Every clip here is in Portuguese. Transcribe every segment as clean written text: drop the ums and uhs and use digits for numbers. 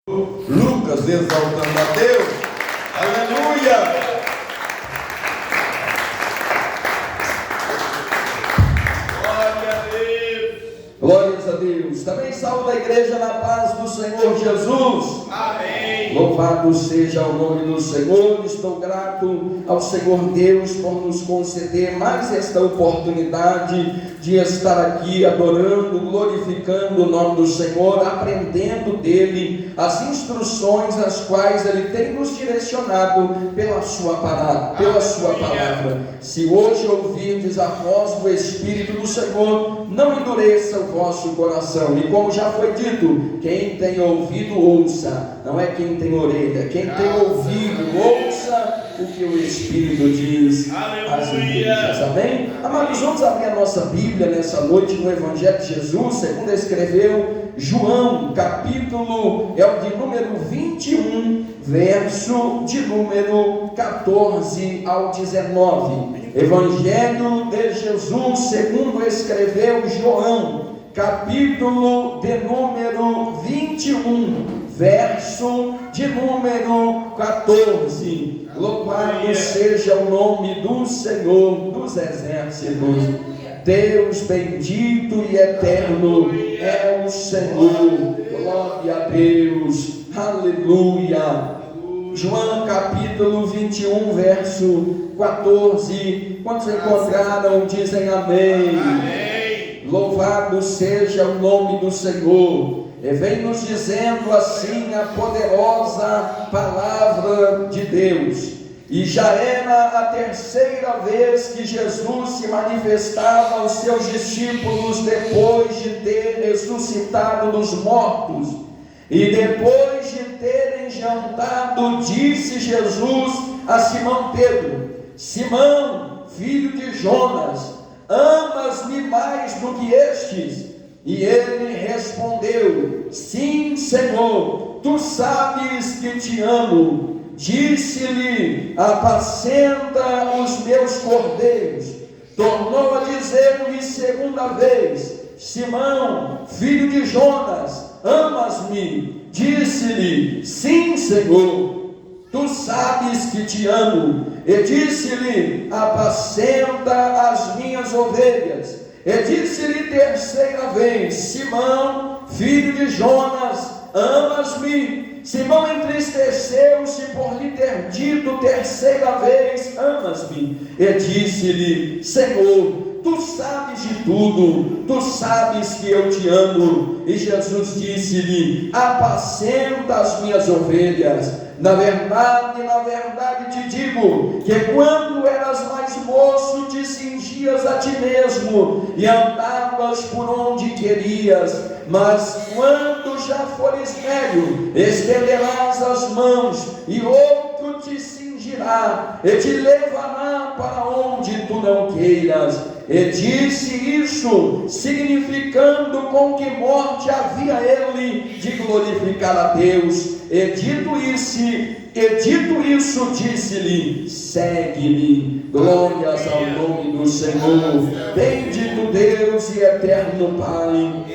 Lucas exaltando a Deus. Aleluia! Glória a Deus! Glórias a Deus! Também saúdo a igreja na paz do Senhor Jesus. Amém! Louvado seja o nome do Senhor. Estou grato ao Senhor Deus por nos conceder mais esta oportunidade de estar aqui adorando, glorificando o nome do Senhor, aprendendo dele as instruções as quais ele tem nos direcionado pela sua palavra. Se hoje ouvirdes a voz do Espírito do Senhor, não endureça o vosso coração. E como já foi dito, quem tem ouvido, ouça. Não é quem tem orelha, quem tem ouvido, ouça o que o Espírito diz às igrejas. Amém? Amados, vamos abrir a nossa Bíblia nessa noite no Evangelho de Jesus, segundo escreveu João, capítulo é o de número 21, verso de número 14 ao 19. Evangelho de Jesus, segundo escreveu João, capítulo de número 21, verso de número 14. Louvado seja o nome do Senhor dos exércitos. Deus bendito e eterno é o Senhor. Glória a Deus. Aleluia. João capítulo 21, verso 14. Quantos encontraram, dizem amém. Amém. Louvado seja o nome do Senhor. E vem nos dizendo assim a poderosa palavra de Deus. E já era a terceira vez que Jesus se manifestava aos seus discípulos depois de ter ressuscitado dos mortos. E depois de terem jantado, disse Jesus a Simão Pedro: Simão, filho de Jonas, amas-me mais do que estes? E ele respondeu: Sim, Senhor, tu sabes que te amo. Disse-lhe: apacenta os meus cordeiros. Tornou a dizer-lhe segunda vez: Simão, filho de Jonas, amas-me? Disse-lhe: Sim, Senhor, tu sabes que te amo. E disse-lhe: apacenta as minhas ovelhas. E disse-lhe terceira vez: Simão, filho de Jonas, amas-me? Simão entristeceu-se por lhe ter dito terceira vez: amas-me? E disse-lhe: Senhor, tu sabes de tudo, tu sabes que eu te amo. E Jesus disse-lhe: apacenta as minhas ovelhas. Na verdade te digo, que quando eras mais moço, te cingias a ti mesmo, e andavas por onde querias, mas quando já fores velho, estenderás as mãos, e outro te cingirá, e te levará para onde tu não queiras. E disse isso, significando com que morte havia ele de glorificar a Deus. E dito isso, disse-lhe: segue-me. Glórias ao nome do Senhor. Bendito Deus e eterno Pai.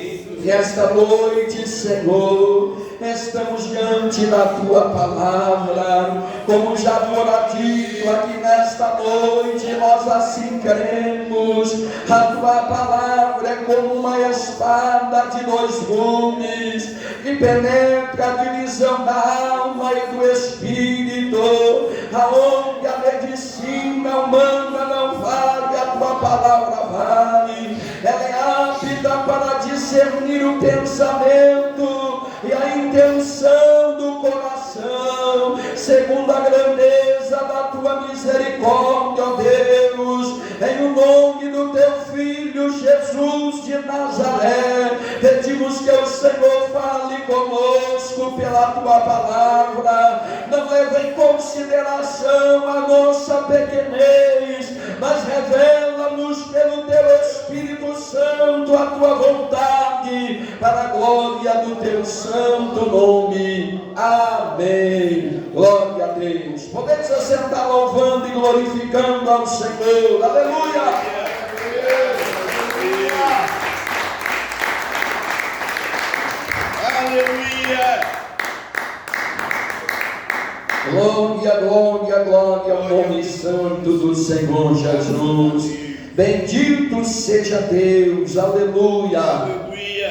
Nesta noite, Senhor, estamos diante da Tua palavra, como já fora dito aqui nesta noite, nós assim cremos. A Tua palavra é como uma espada de dois gumes, que penetra a divisão da alma e do espírito, aonde a medicina humana não vale, a Tua palavra vale. Ela é apta para discernir o pensamento e a intenção do coração, segundo a grandeza da Tua misericórdia, ó Deus, em o nome do Teu Filho Jesus de Nazaré, pedimos que o Senhor fale conosco pela Tua palavra. Não leve em consideração a nossa pequenez, mas revela-nos pelo Teu Espírito Santo a Tua vontade, para a glória do Teu santo nome. Amém. Glória a Deus. Podemos assentar louvando e glorificando ao Senhor. Aleluia. Aleluia. Glória, glória, glória ao nome santo do Senhor Jesus. Bendito seja Deus, aleluia.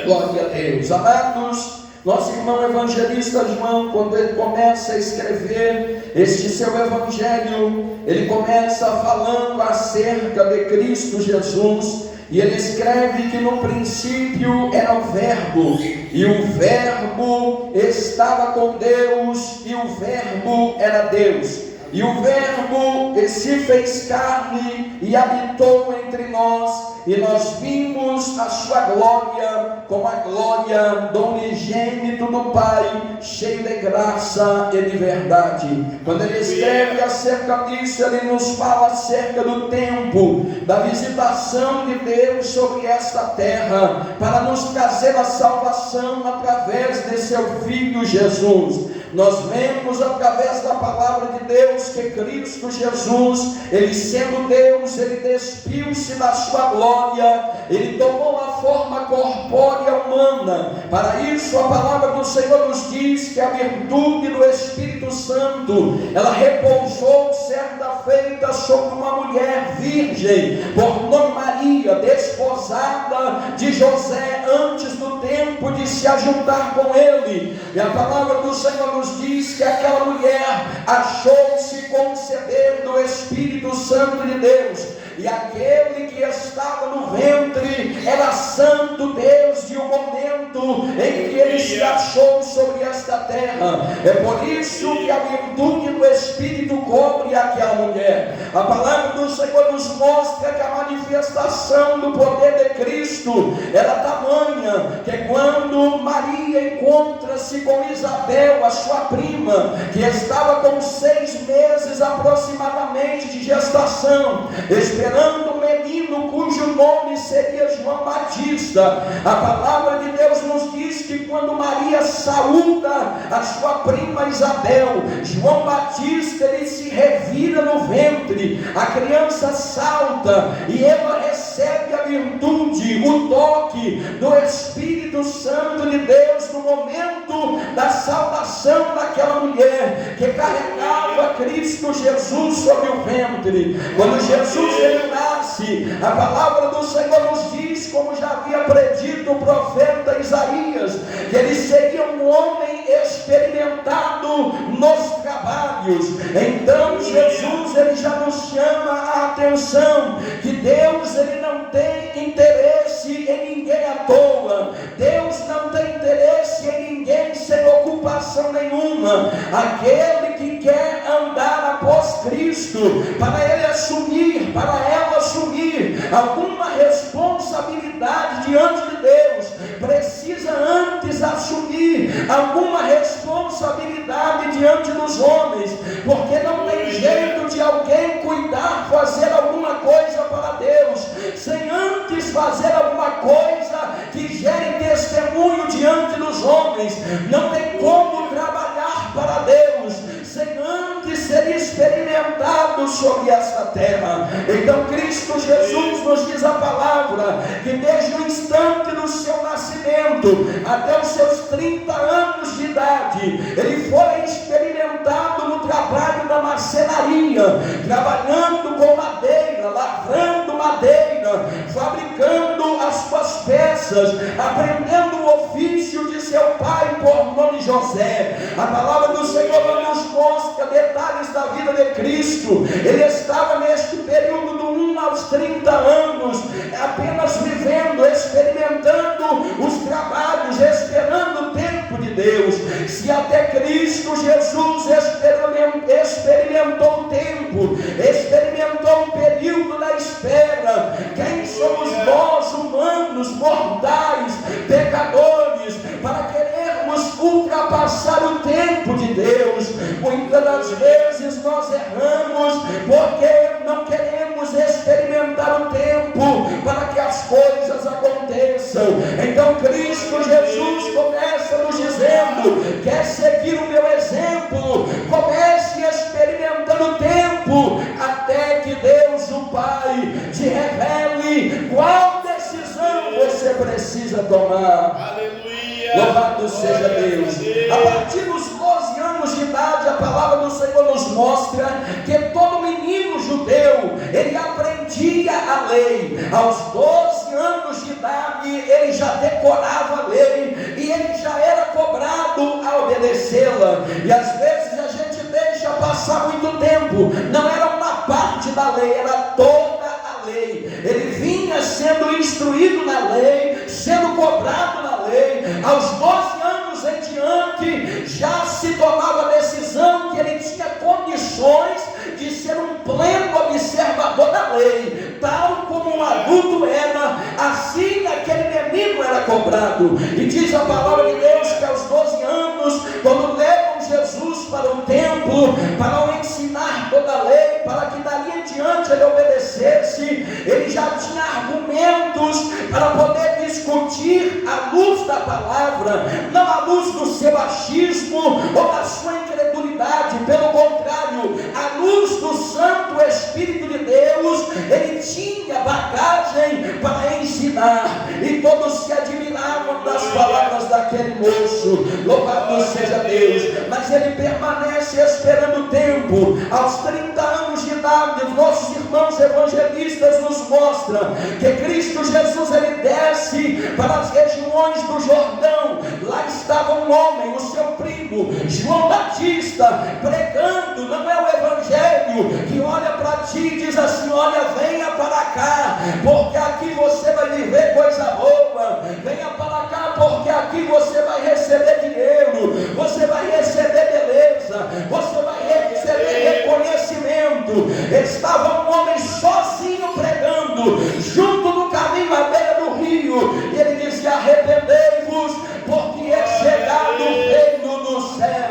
Glória a Deus. Amados, nosso irmão evangelista João, quando ele começa a escrever este seu evangelho, ele começa falando acerca de Cristo Jesus, e ele escreve que no princípio era o Verbo, e o Verbo estava com Deus, e o Verbo era Deus. E o Verbo se fez carne e habitou entre nós, e nós vimos a sua glória, como a glória do unigênito do Pai, cheio de graça e de verdade. Quando ele escreve acerca disso, ele nos fala acerca do tempo da visitação de Deus sobre esta terra, para nos trazer a salvação através de seu Filho Jesus. Nós vemos através da palavra de Deus que Cristo Jesus, ele sendo Deus, ele despiu-se da sua glória, ele tomou a forma corpórea humana. Para isso a palavra do Senhor nos diz que a virtude do Espírito Santo, ela repousou certa feita sobre uma mulher virgem, por nome Maria, desposada de José, antes do tempo de se ajuntar com ele. E a palavra do Senhor nos diz que aquela mulher achou-se conceber do Espírito Santo de Deus, e aquele que estava no ventre era santo Deus de um momento em que ele se achou sobre esta terra. É por isso que a virtude do Espírito cobre aquela mulher. A palavra do Senhor nos mostra que a manifestação do poder de Cristo era tamanha, que quando Maria encontra-se com Isabel, a sua prima, que estava com 6 meses aproximadamente de gestação, esperando um menino cujo nome seria João Batista, a palavra de Deus nos diz que quando Maria saúda a sua prima Isabel, João Batista, ele se revira no ventre, a criança salta e ela recebe a virtude, o toque do Espírito Santo de Deus no momento da salvação daquela mulher que carregava Cristo Jesus sobre o ventre. Quando Jesus ele nasce, a palavra do Senhor nos diz, como já havia predito o profeta Isaías, que ele seria um homem experimentado nos trabalhos. Então Jesus ele já nos chama a atenção que Deus ele não tem interesse em ninguém à toa. Deus não tem interesse em ninguém sem ocupação nenhuma. Aquele que quer andar após Cristo, para ele assumir, para ela assumir alguma responsabilidade diante de Deus, precisa antes assumir alguma responsabilidade diante dos homens, porque não tem jeito de alguém cuidar, fazer alguma coisa para Deus, sem antes fazer alguma coisa que gere testemunho diante dos homens. Não tem como trabalhar para Deus sem antes ser experimentado sobre esta terra. Então Cristo Jesus nos diz a palavra que desde o instante do seu nascimento até os seus 30 anos de idade, ele foi experimentado no trabalho da marcenaria, trabalhando com madeira, lavrando madeira, fabricando as suas peças, aprendendo o ofício de seu pai por nome José. A palavra do Senhor nos mostra detalhes da vida de Cristo. Ele estava neste período do 1 aos 30 anos, apenas vivendo, experimentando os trabalhos, esperando o tempo de Deus. Se até Cristo Jesus experimentou o tempo, experimentou o período da espera, quem somos nós, humanos, mortais, pecadores, para querermos ultrapassar o tempo de Deus? Muitas das vezes nós erramos porque não queremos experimentar o tempo para que as coisas aconteçam. Então Cristo Jesus começa nos dizendo: quer seguir o meu exemplo? Comece experimentando o tempo, até que Deus, o Pai, te revele qual decisão você precisa tomar. Aleluia! Louvado seja Deus. A partir dos 12 anos de idade, a palavra do Senhor mostra que todo menino judeu, ele aprendia a lei. Aos 12 anos de idade, ele já decorava a lei e ele já era cobrado a obedecê-la. E às vezes a gente deixa passar muito tempo. Não era uma parte da lei, era toda a lei. Ele vinha sendo instruído na lei, sendo cobrado na lei. Aos 12 anos em diante, já se tomava a decisão que ele tinha condições de ser um pleno observador da lei. Tal como um adulto era, assim aquele menino era cobrado. E diz a palavra de Deus que aos 12 anos, quando levam Jesus para o templo, para o ensinar toda a lei, para que dali em diante ele obedecesse, ele já tinha argumentos para poder discutir à luz da palavra, não à luz do seu achismo ou da sua incredulidade. Pelo contrário, à luz do Santo Espírito de Deus, ele tinha bagagem para ensinar, e todos se admiravam das palavras daquele moço. Louvado seja Deus. Mas ele permanece esperando o tempo. Aos 30 anos de idade, os nossos irmãos evangelistas nos mostram que Cristo Jesus, ele desce para as regiões do Jordão. Lá estava um homem, o seu primo João Batista, pregando. Não é o evangelho que olha para ti e diz assim: olha, venha para cá, porque aqui você vai viver coisa boa. Venha para cá, porque aqui você vai receber dinheiro, você vai receber beleza, você vai receber reconhecimento. Estava um homem sozinho pregando, junto no caminho à beira do rio, e ele dizia: arrependei-vos, porque é chegado o reino do céu.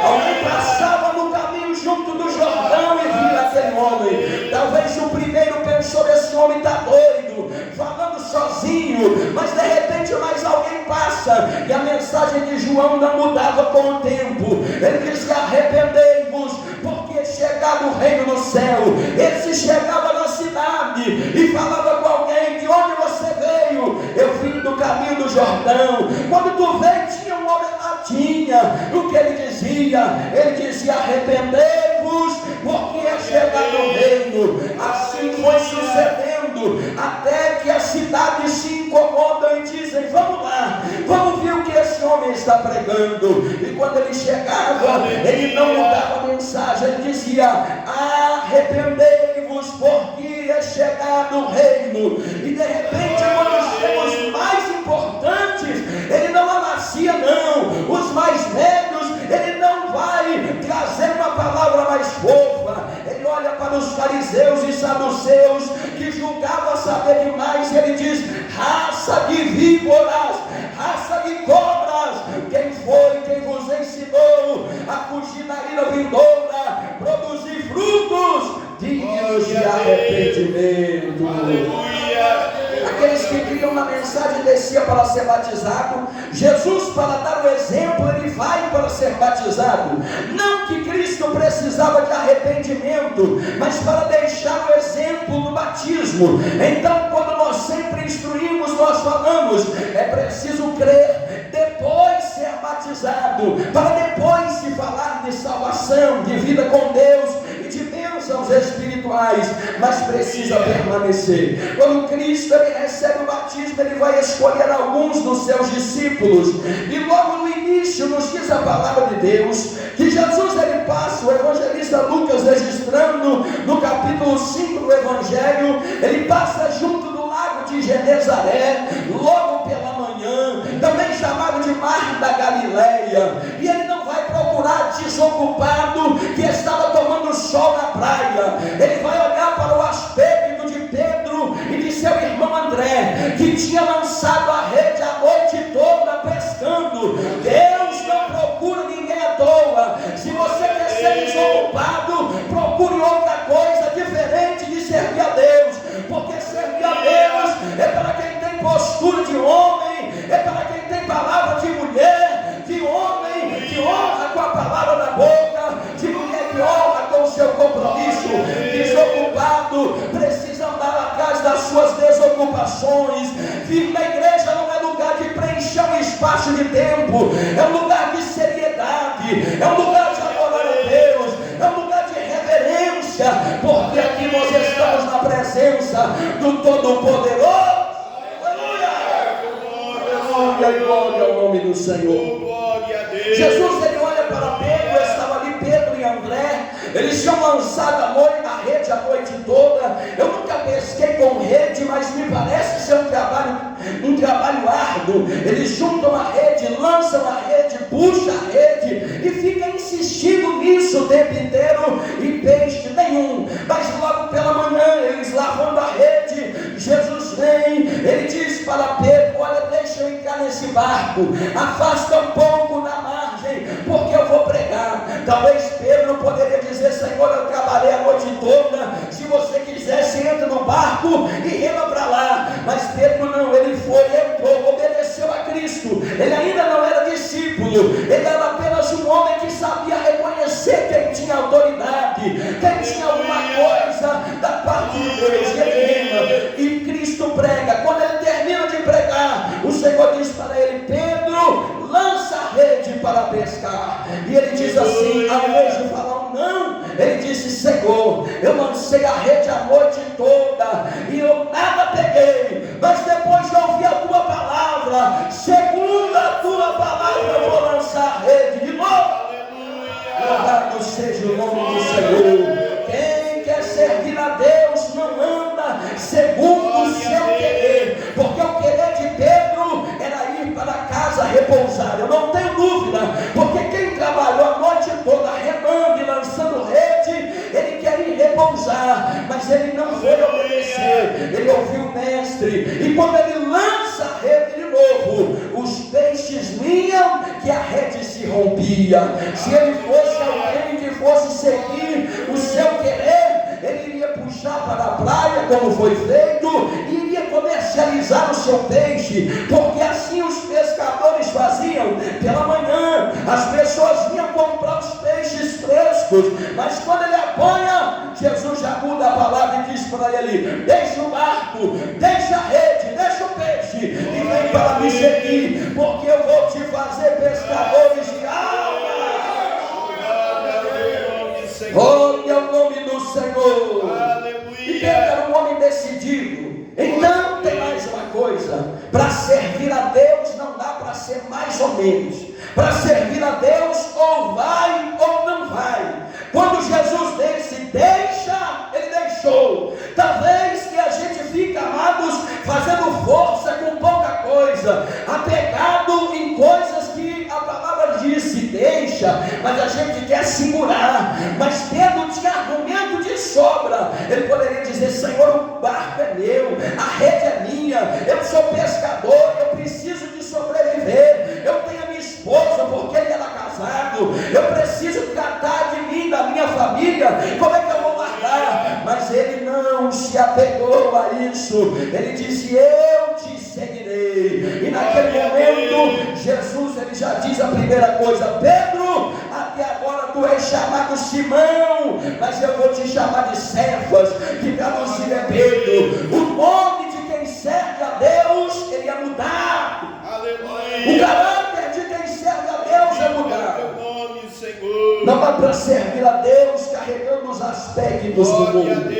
Alguém passava no caminho junto do Jordão e via aquele homem. Talvez o primeiro pensou: esse homem está doido, falando sozinho. Mas de repente mais alguém passa, e a mensagem de João não mudava com o tempo. Ele dizia: arrependei-vos, porque é chegado o reino do céu. Esse chegava na cidade e falava com alguém: de onde você veio? Eu vim do caminho do Jordão. Quando tu veio, tinha um homem lá, tinha. O que ele dizia? Ele dizia: arrependei-vos, porque é chegado o reino. Assim foi sucedendo, até que as cidades se incomodam e dizem: vamos lá, vamos ver o que esse homem está pregando. E quando ele chegava, ele não mudava a mensagem, ele dizia: arrependei-vos, porque é chegado o reino. E de repente, quando chegam os mais importantes, ele não amacia não. Os mais velhos, ele não vai trazer uma palavra mais fofa. Ele olha para os fariseus e saduceus, que julgavam saber demais, e ele diz: raça de víboras, raça de cobras, quem foi quem vos ensinou a fugir da ira vindoura, produzir frutos dignos de arrependimento? Aleluia! Aqueles que criam na mensagem descia para ser batizado. Jesus, para dar o exemplo, ele vai para ser batizado. Não que Cristo precisava de arrependimento, mas para deixar o exemplo do batismo. Então, quando nós sempre instruímos, nós falamos: é preciso crer, depois ser batizado, para depois se falar de salvação, de vida com Deus e de bênçãos espirituais. Mas precisa permanecer. Quando Cristo ele recebe o batismo, ele vai escolher alguns dos seus discípulos, e logo no início nos diz a palavra de Deus que Jesus ele passa, o evangelista Lucas registrando no capítulo 5 do evangelho, ele passa junto do lago de Genezaré, logo pela manhã, também chamado de Mar da Galileia, e ele não vai procurar desocupado que estava tomando sol na praia. Ele vai olhar para o aspecto de Pedro e de seu irmão André, que tinha lançado a rede a noite toda pescando. Deus não procura ninguém à toa. Se você quer ser desocupado, procure outra coisa diferente de servir a Deus, porque servir a Deus é para quem tem postura de homem, é para quem tem palavra de mulher, de homem que honra com a palavra da boca, de mulher que honra com o seu compromisso. Desocupado precisa andar atrás das suas desocupações. Vir na igreja não é lugar de preencher um espaço de tempo, é um lugar de seriedade, é um lugar de adorar a Deus, é um lugar de presença do Todo-Poderoso. Aleluia, glória ao nome do Senhor. Jesus, ele olha para Pedro, estava ali Pedro e André, eles tinham lançado a rede a noite toda. Eu nunca pesquei com rede, mas me parece ser um trabalho árduo. Eles juntam a rede, lançam a rede, puxam a rede e ficam insistindo nisso o tempo inteiro e peixe nenhum. Mas logo pela manhã, eles lavando a rede, Jesus vem, ele diz para Pedro: olha, deixa eu entrar nesse barco, afasta um pouco na margem, porque eu vou pregar. Talvez Pedro poderia dizer: Senhor, eu trabalhei a noite toda, se você quiser, você entra no barco e rema para lá. Mas Pedro não, ele foi, entrou, obedeceu a Cristo. Ele ainda não era discípulo, ele era apenas um homem que sabia reconhecer quem tinha autoridade, quem tinha alguma coisa da parte de Deus. E ele rema, e Cristo prega. Quando ele termina de pregar, o Senhor diz para ele: Pedro, lança a rede para pescar. E ele diz assim, ao invés de falar um não, ele disse: Senhor, eu lancei a rede a noite toda e eu nada peguei, mas depois de ouvir a tua palavra, segundo a tua palavra, eu vou lançar a rede de novo. Louvado seja o nome do Senhor. Quem quer servir a Deus não anda segundo o seu querer, porque o querer de Pedro era ir para casa repousar. Eu não tenho dúvida, porque quem trabalhou a noite toda remando e lançando rede, ele quer ir repousar, mas ele não foi obedecer. Ele ouviu o mestre, e quando ele lança a rede de novo, os peixes vinham que a rede se rompia. Se ele fosse alguém que fosse seguir o seu querer, ele iria puxar para a praia, como foi feito, e iria comercializar o seu peixe, porque assim os pescadores faziam. Pela manhã, as pessoas vinham comprar os peixes frescos, mas quando ele apanha, Jesus já muda a palavra e diz para ele: deixa o barco, deixa a rede, deixa o peixe, e vem para me seguir, porque eu vou te fazer pescadores de almas. Glória ao nome do Senhor. E Pedro era um homem decidido. Então tem mais uma coisa: para servir a Deus não dá para ser mais ou menos. Para servir a Deus, ou vai ou não vai. Quando Jesus disse deixa, ele deixou. Talvez que a gente fica, amados, fazendo força com pouca coisa, apegado em coisas que a palavra disse deixa, mas a gente quer segurar. Mas Pedro tinha argumento de sobra. Ele poderia dizer: Senhor, o barco é meu, a rede é minha, eu sou pescador, eu preciso de sobreviver, eu tenho a minha esposa porque ele era casado, eu preciso tratar de mim, da minha família, como é que eu vou largar? Mas ele não se apegou a isso. Ele disse: eu te seguirei. E naquele momento Jesus, ele já diz a primeira coisa: Pedro, até agora tu és chamado Simão, mas eu vou te chamar de Cefas, que traduzir é Pedro. O nome de quem serve a Deus, ele ia mudar. O caráter de quem serve a Deus é mudar. Não dá para servir a Deus carregando os aspectos do mundo.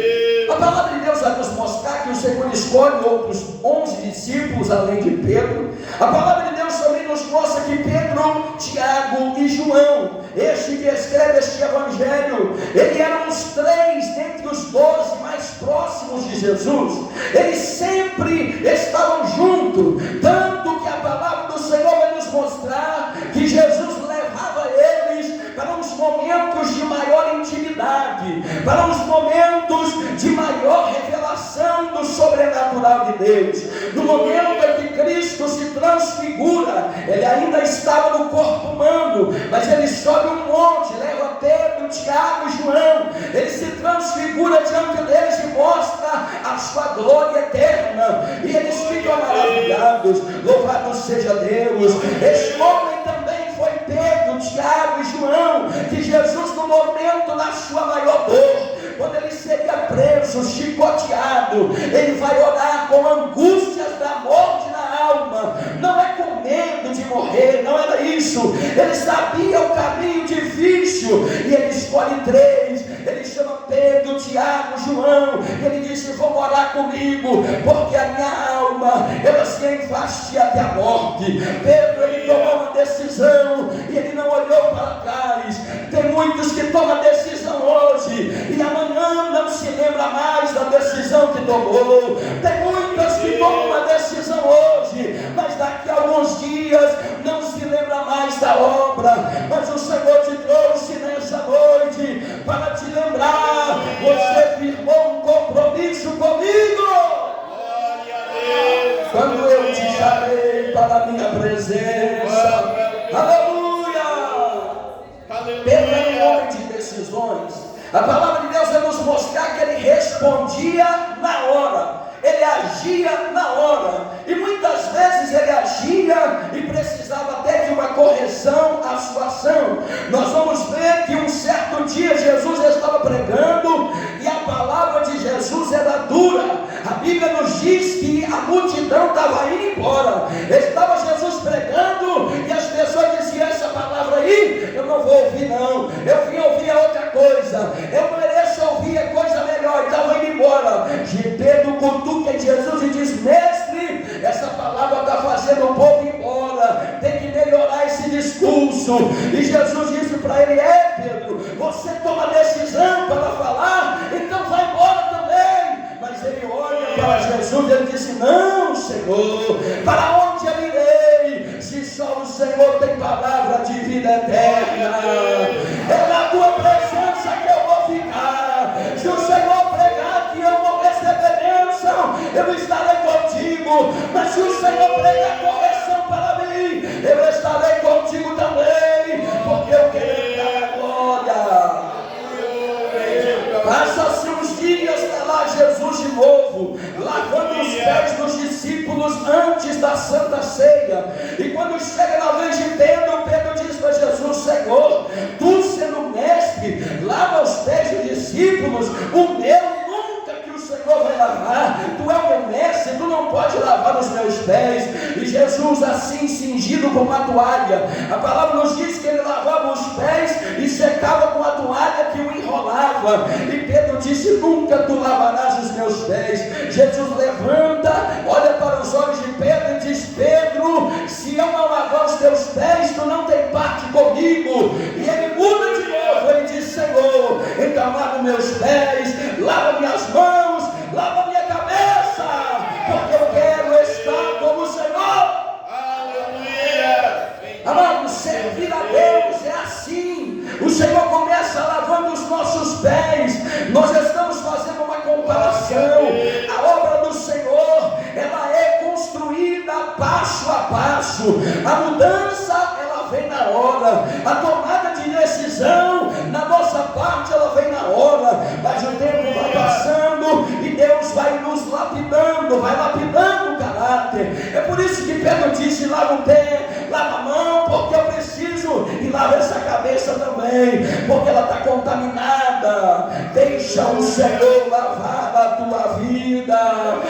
A palavra de Deus vai nos mostrar que o Senhor escolhe outros 11 discípulos além de Pedro. A palavra de Deus também nos mostra que Pedro, Tiago e João, este que escreve este evangelho, eles eram os 3 dentre os 12 mais próximos de Jesus. Eles sempre estavam juntos, tanto que a palavra do Senhor vai nos mostrar que Jesus levava eles para uns momentos de maior intimidade, para uns momentos de maior revelação do sobrenatural de Deus. No momento em que Cristo se transfigura, ele ainda estava no corpo humano, mas ele sobe um monte, leva Pedro, Tiago e João, ele se transfigura diante deles e mostra a sua glória eterna, e eles ficam maravilhados. Louvado seja Deus. Este homem também foi Pedro, Tiago e João, que Jesus, no momento da sua maior dor, quando ele seria preso, chicoteado, ele vai orar com angústias da morte na alma. Não é com medo de morrer, não era isso. Ele sabia o caminho difícil, e ele escolhe 3. Ele chama Pedro, Tiago Tiago, João. Ele disse: vão orar comigo, porque a minha alma, ela se enfastia até a morte. Pedro, ele tomou uma decisão e ele não olhou para trás. Tem muitos que tomam decisão hoje e amanhã não se lembra mais da decisão que tomou. Tem muitas que tomam uma decisão hoje, mas daqui a alguns dias não se lembra mais da obra. Mas o Senhor te trouxe nessa noite para te lembrar: você firmou um compromisso comigo. Glória a Deus. Quando eu te chamei para a minha presença. Aleluia. Pedro era um homem de decisões. A palavra de Deus vai nos mostrar que ele respondia na hora. Ele agia na hora, e muitas vezes ele agia e precisava até de uma correção à sua ação. Nós vamos ver que um certo dia Jesus estava pregando e a palavra de Jesus era dura. A Bíblia nos diz que a multidão estava indo embora. Estava Jesus pregando e as pessoas diziam: essa palavra aí eu não vou ouvir não, eu vim ouvir outra coisa, eu mereço ouvir coisa melhor. E estava indo embora. E Pedro cutuca Jesus e diz: mestre, essa palavra está fazendo o povo ir embora, tem que melhorar esse discurso. E Jesus disse para ele: Pedro, você toma decisão para falar, então vai embora também. Mas ele olha para Jesus e ele disse: não, Senhor, para onde eu irei, se só o Senhor tem palavra de vida eterna? É na tua presença que eu vou ficar. Se o Senhor pregar que eu vou receber bênção, eu estarei contigo. Mas se o Senhor pregar correção para mim, eu estarei contigo também, porque eu quero dar a glória. Passa-se uns dias, está lá Jesus de novo, lavando os pés dos discípulos antes da Santa Ceia. E quando chega na vez de Pedro, Pedro diz para Jesus: Senhor, tu sendo mestre, lava os pés dos discípulos, o meu nunca que o Senhor vai lavar. Tu é o meu mestre, tu não pode lavar os meus pés. E Jesus, assim cingido com uma toalha, a palavra nos diz que ele lavava os pés e secava com a toalha que o enrolava. E Pedro disse: nunca tu lavarás os meus pés. Jesus levanta, olha para os olhos de Pedro e diz: Pedro, se eu não lavar os teus pés, tu não tem parte comigo. E ele muda de novo, ele diz: Senhor, então lava meus pés, lava minhas mãos, lava minha cabeça, porque eu quero estar como o Senhor. Aleluia. Amado, servir a Deus é assim. O Senhor começa lavando os nossos pés. Nós estamos fazendo uma comparação. A obra do Senhor, ela é construída passo a passo. A mudança, ela vem na hora. A tomada de decisão, na nossa parte, ela vem na hora. Mas o tempo vai passando e Deus vai nos lapidando, vai lapidando o caráter. É por isso que Pedro disse: lava o pé, lava a mão, porque eu preciso, e lava essa cabeça também, porque ela está contaminada. Deixa o Senhor lavar a tua vida.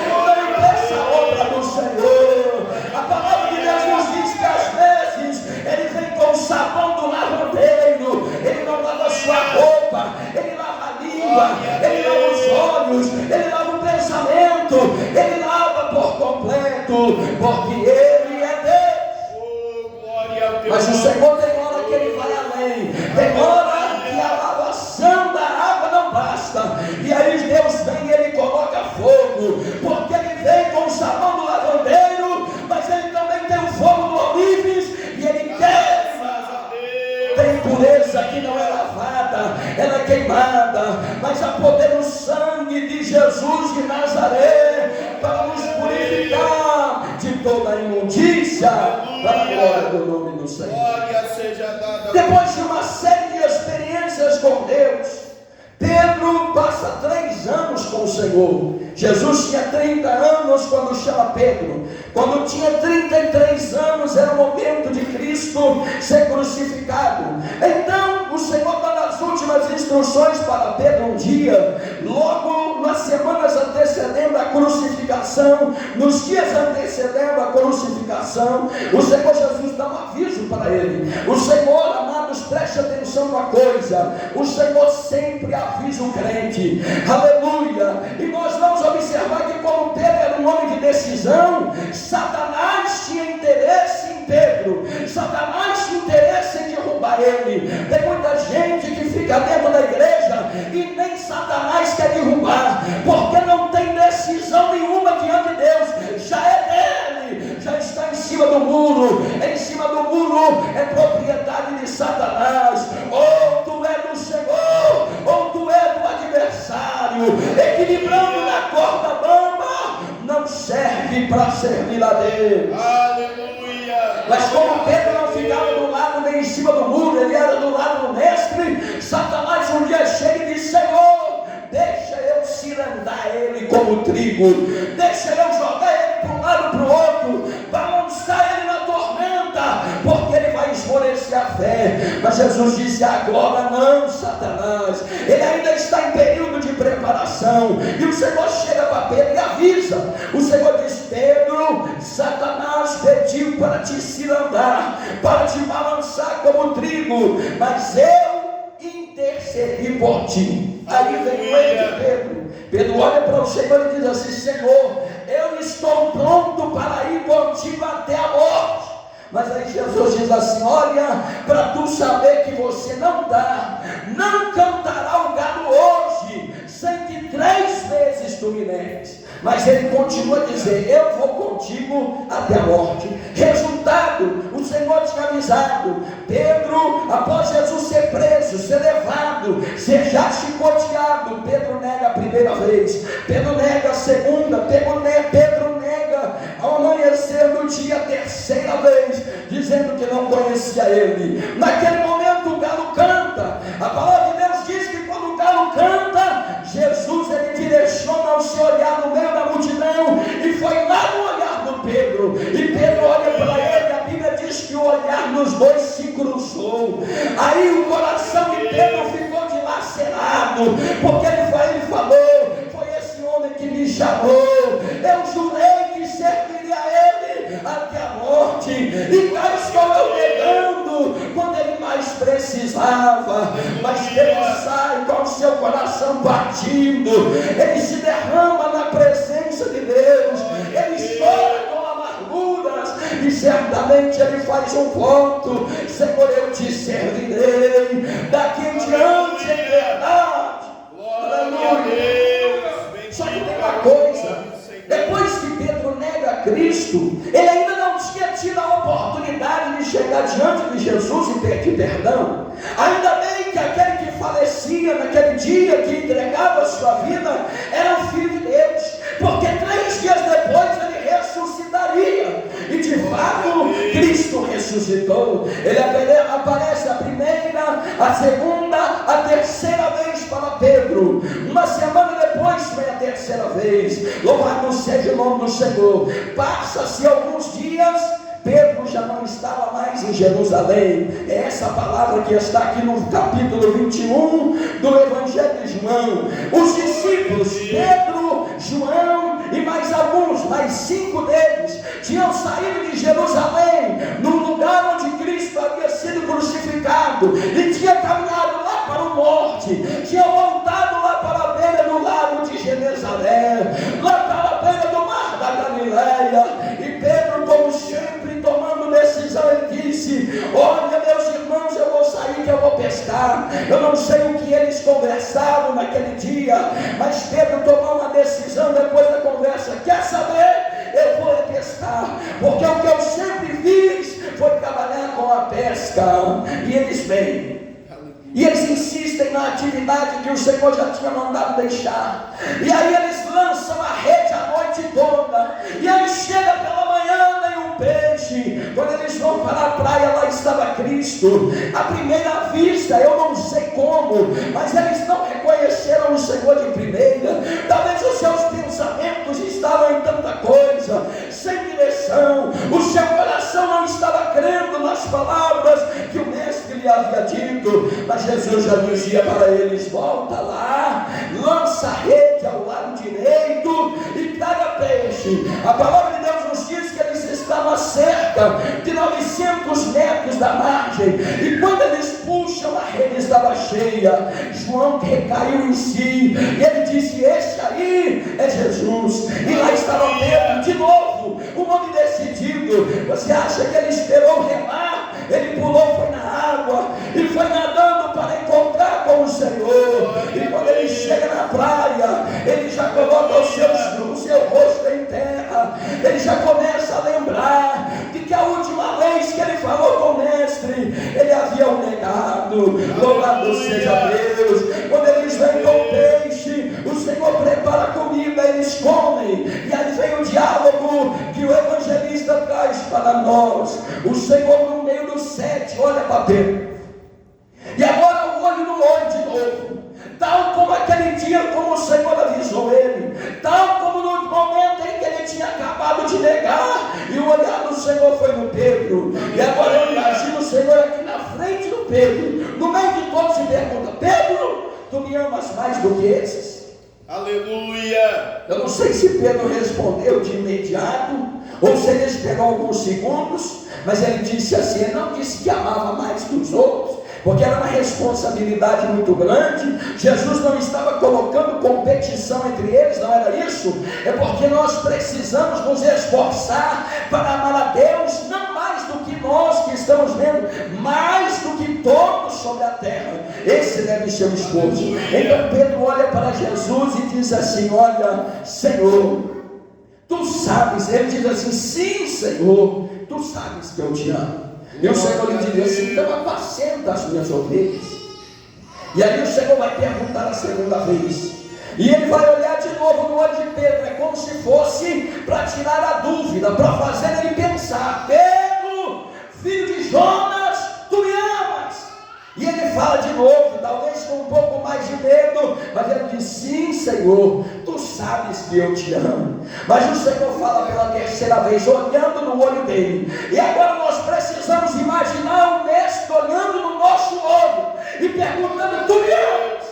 Não impeça a obra do Senhor. A palavra de Deus nos diz que às vezes ele vem com o sabão do lavandeiro, ele não lava a sua roupa, ele lava a língua, ele lava os olhos, ele lava o pensamento, ele lava por completo, porque ele é Deus. Mas o Senhor tem hora que ele vai além, tem hora que a lavação da água não basta, e aí Deus vem e ele coloca fogo, porque ele vem com o sabão do lavandeiro, mas ele também tem o fogo do olives, e ele quer. Tem pureza que não é lavada, ela é queimada, mas há poder no sangue de Jesus de Nazaré para nos purificar de toda a imundícia, para a glória do nome do Senhor. Depois de uma série de experiências com Deus, Pedro passa 3 anos com o Senhor. Jesus tinha 30 anos quando chama Pedro. Quando tinha 33 anos, era o momento de Cristo ser crucificado. Então o Senhor dá as últimas instruções para Pedro um dia, logo nas semanas antecedendo a crucificação, nos dias antecedendo a crucificação, o Senhor Jesus dá um aviso para ele. O Senhor, amados, preste atenção numa coisa: o Senhor sempre avisa o crente, aleluia. E nós vamos observar que, como Pedro era um homem de decisão, Satanás tinha interesse em Pedro, Satanás tinha interesse em derrubar ele. Tem muita gente que fica dentro da igreja e nem Satanás quer derrubar, porque não tem decisão nenhuma diante de Deus, já é dele, já está em cima do muro. Em cima do muro é propriedade de Satanás. Ou tu é do Senhor, ou tu é do adversário. Equilibrando na corda bamba, não serve para servir a Deus. Aleluia. Mas como Pedro não ficava do lado nem em cima do muro, ele era do lado do mestre, Satanás um dia chega e diz: Senhor, deixa eu cirandar ele como trigo, deixa eu jogar ele para um lado para o outro, balançar ele na tormenta, porque ele vai esmorecer a fé. Mas Jesus disse: agora não, Satanás, ele ainda está em período de preparação. E o Senhor chega para Pedro e avisa. O Senhor diz: Pedro, Satanás pediu para te cirandar, para te balançar como trigo, mas eu intercedi por ti. Aí vem ele, Pedro. Pedro olha para o Senhor e diz assim: Senhor, eu estou pronto para ir contigo até a morte. Mas aí Jesus diz assim: olha, para tu saber que você não cantará o galo hoje, sem que 3 vezes tu me negues. Mas ele continua a dizer: eu vou contigo até a morte. Resultado, o Senhor tinha avisado Pedro, após Jesus ser preso, ser levado, ser já chicoteado. Pedro nega a primeira vez, Pedro nega a segunda, Pedro nega ao amanhecer do dia a 3ª vez, dizendo que não conhecia ele. Naquele momento o galo canta. A palavra de Deus diz que quando o galo canta, Jesus ele direciona o seu olhar no meio da multidão, e foi lá no olhar do Pedro, e Pedro olha para ele. A Bíblia diz que o olhar dos dois se cruzou. Aí o coração de Pedro ficou dilacerado, porque ele falou: foi esse homem que me chamou, eu jurei que serviria a ele até a morte, e cá estou eu negando quando ele mais precisava. Mas Pedro sai com o seu coração partido, ele se derrama na presença de Deus, ele chora com amarguras, e certamente ele faz um voto: Senhor, eu te servirei daqui em diante em verdade. Aleluia. Só que tem uma coisa: depois que Pedro nega Cristo, ele ainda não tinha tido a oportunidade de chegar diante de Jesus e pedir perdão. Ainda bem que aquele que falecia naquele dia, que entregava a sua vida, era o Filho de Deus, porque 3 dias depois ele ressuscitaria. E de fato Cristo ressuscitou. Ele aparece a primeira, a segunda, a 3ª vez para Pedro. Uma semana depois foi a 3ª vez. Louvado seja o nome do Senhor. Passa-se alguns dias, Pedro já não estava mais em Jerusalém. É essa palavra que está aqui no capítulo 21 do Evangelho de João. Os discípulos, Pedro, João e mais alguns, mais 5 deles, tinham saído de Jerusalém, no lugar onde Cristo havia sido crucificado, e tinha caminhado lá para o norte, tinha voltado lá para a beira do lago de Genezaré, lá para a beira do mar da Galileia. E Pedro, como sempre, tomando decisão, ele disse: olha, meus irmãos, eu vou sair, que eu vou pescar. Eu não sei o que eles conversaram naquele dia, mas Pedro tomou uma decisão depois da conversa: quer saber? Eu vou pescar, porque o que eu sempre fiz foi trabalhar com a pesca. E eles vêm, e eles insistem na atividade que o Senhor já tinha mandado deixar. E aí eles lançam a rede a noite toda, e aí chega pela manhã, vem um peixe. Quando eles vão para a praia, lá estava Cristo. À primeira vista, eu não sei como, mas eles não reconheceram o Senhor de primeira. Talvez os seus pensamentos estavam em tanta coisa, sem direção. O seu coração não estava crendo nas palavras que o mestre lhe havia dito. Mas Jesus já dizia para eles: volta lá, lança a rede ao lado direito e traga peixe. A palavra de Deus nos diz que eles estavam a cerca de 900 poucos metros da margem, e quando eles puxam, a rede estava cheia. João recaiu em si, e ele disse: esse aí é Jesus. E lá estava Pedro, de novo, um homem decidido. Você acha que ele esperou remar? Ele pulou, foi na água, e foi nadando para encontrar com o Senhor. E quando ele chega na praia, ele já coloca o seu rosto em terra. Ele já começa a lembrar de que a última vez que ele falou com o mestre, ele havia o negado. Louvado seja Deus. Quando eles vêm com peixe, o Senhor prepara a comida, eles comem. E aí vem o diálogo que o evangelista traz para nós. O Senhor, no meio dos 7, olha para Pedro. E agora o olho no olho de novo. Tal como aquele dia, como o Senhor avisou ele, tal como no momento em que ele tinha acabado de negar, e o olhar do Senhor foi no Pedro. E agora eu imagino o Senhor aqui na frente do Pedro, no meio de todos, e pergunta: Pedro, tu me amas mais do que esses? Aleluia! Eu não sei se Pedro respondeu de imediato, ou se ele esperou alguns segundos, mas ele disse assim, ele não disse que amava mais que os outros, porque era uma responsabilidade muito grande. Jesus não estava colocando competição entre eles, não era isso. É porque nós precisamos nos esforçar para amar a Deus, não mais do que nós que estamos vendo, mais do que todos sobre a terra. Esse deve ser o esforço. Então Pedro olha para Jesus e diz assim: olha, Senhor, tu sabes. Ele diz assim: sim, Senhor, tu sabes que eu te amo. E o Senhor lhe diz assim: então apacenta as minhas ovelhas. E aí o Senhor vai perguntar a segunda vez, e ele vai olhar de novo no olho de Pedro. É como se fosse para tirar a dúvida, para fazer ele pensar: Pedro, filho de Jonas, tu me amas? E ele fala de novo, talvez com um pouco mais de medo, mas ele diz: sim, Senhor, tu sabes que eu te amo. Mas o Senhor fala pela terceira vez, olhando no olho dele. E agora nós precisamos imaginar o mestre olhando no nosso olho e perguntando: tu me amas?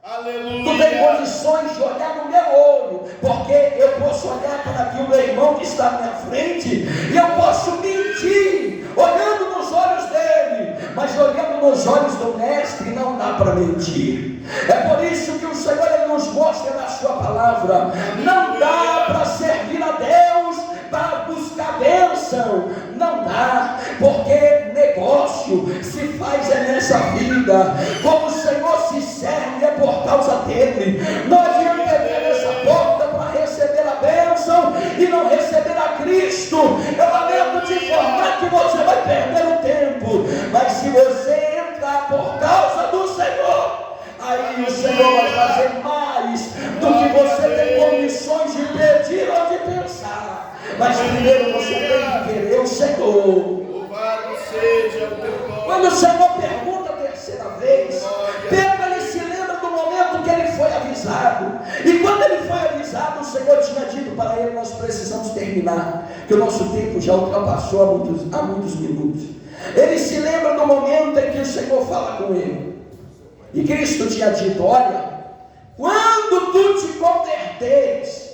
Aleluia! Tu tem condições de olhar no meu olho, porque eu posso olhar para aqui o meu irmão que está à minha frente, e eu posso mentir olhando nos olhos dele, mas olhando nos olhos do mestre não dá para mentir. É por isso que o Senhor ele nos mostra na sua palavra: não dá para servir a Deus para buscar bênção, não dá, porque negócio se faz nessa vida. Como o Senhor se serve é por causa dele. Não adianta entrar nessa porta para receber a bênção e não receber a Cristo. Eu lamento te informar que você vai perder o tempo, mas se você entrar por causa do Senhor, aí o Senhor vai fazer mais do que você tem condições de pedir ou de pensar. Mas primeiro você tem que querer o Senhor. Louvado seja o teu nome. Quando o Senhor pergunta a terceira vez, Pedro ele se lembra do momento que ele foi avisado. E quando ele foi avisado, o Senhor tinha dito para ele: nós precisamos terminar, que o nosso tempo já ultrapassou há muitos minutos. Ele se lembra do momento em que o Senhor fala com ele. E Cristo tinha dito: olha, quando tu te converteres,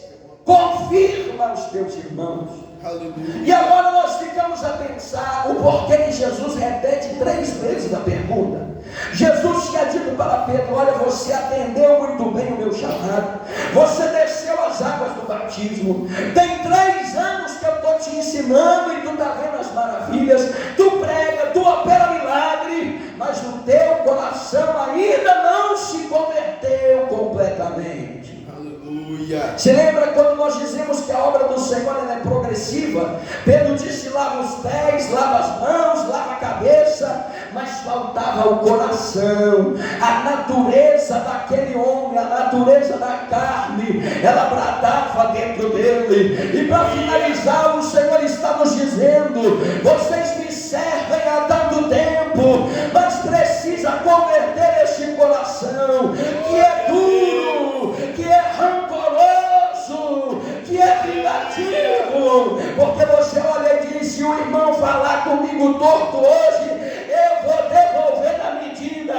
confirma os teus irmãos. Aleluia. E agora nós ficamos a pensar o porquê que Jesus repete 3 vezes a pergunta. Jesus tinha dito para Pedro: olha, você atendeu muito bem o meu chamado, você desceu as águas do batismo, tem 3 anos que eu estou te ensinando e tu está vendo as maravilhas, tu prega, tu opera milagre, mas o teu coração ainda não se converteu completamente. Aleluia. Se lembra quando nós dizemos que a obra do Senhor ela é progressiva? Pedro disse: lava os pés, lava as mãos, lava a cabeça, mas faltava o coração. A natureza daquele homem, a natureza da carne, ela bradava dentro dele. E para finalizar, o Senhor está nos dizendo: vocês me servem há tanto tempo, mas precisa converter este coração que é duro, que é rancoroso, que é vingativo. Porque você olha e diz: se o irmão falar comigo torto hoje, eu vou devolver na medida.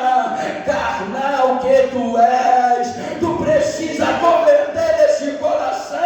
Carnal que tu és, tu precisa converter esse coração,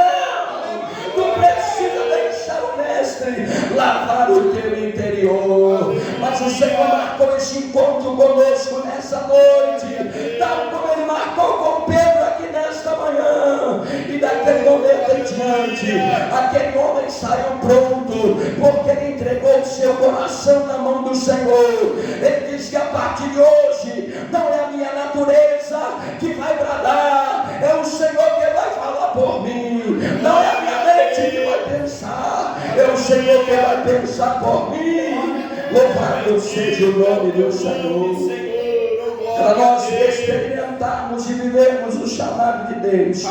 tu precisa deixar o mestre lavar o teu interior. anterior. Mas o Senhor marcou esse encontro conosco nessa noite, tal como Ele marcou com Pedro aqui nesta manhã. E daquele momento em diante, aquele homem saiu pronto, porque ele entregou o seu coração na mão do Senhor. Ele disse que a partir de hoje não é a minha natureza que vai bradar, é o Senhor que vai falar por mim. Não é a minha mente que vai pensar, é o Senhor que vai pensar por mim. Louvado seja o nome do Senhor. Para nós experimentarmos e vivermos o chamado de Deus,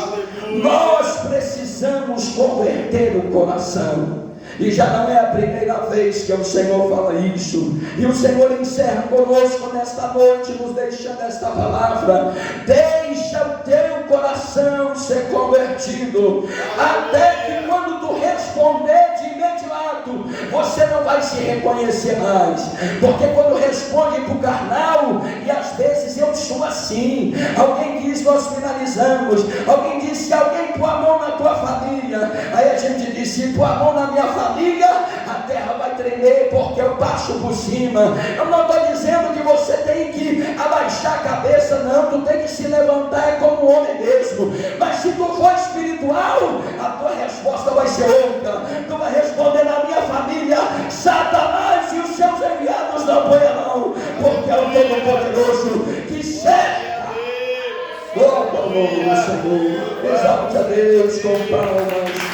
nós precisamos converter o coração. E já não é a primeira vez que o Senhor fala isso. E o Senhor encerra conosco nesta noite, nos deixando esta palavra: deixa o teu coração ser convertido, até que quando tu responder de imediato, você não vai se reconhecer mais. Porque quando responde para o carnal, e às vezes eu sou assim. Alguém diz, nós finalizamos, alguém disse, alguém pôr a mão na tua família. Aí a gente diz, se pôr a mão na minha família, a terra vai tremer, porque eu passo por cima. Eu não estou dizendo que você tem que abaixar a cabeça, não. Tu tem que se levantar, é como um homem mesmo. Mas se tu for espiritual, a tua resposta vai ser outra. Tu vai responder: na minha família, Satanás e os seus enviados não apoiarão, porque é o Todo-Poderoso que cerca. Glória ao nome do Senhor. Exalte a Deus com palmas.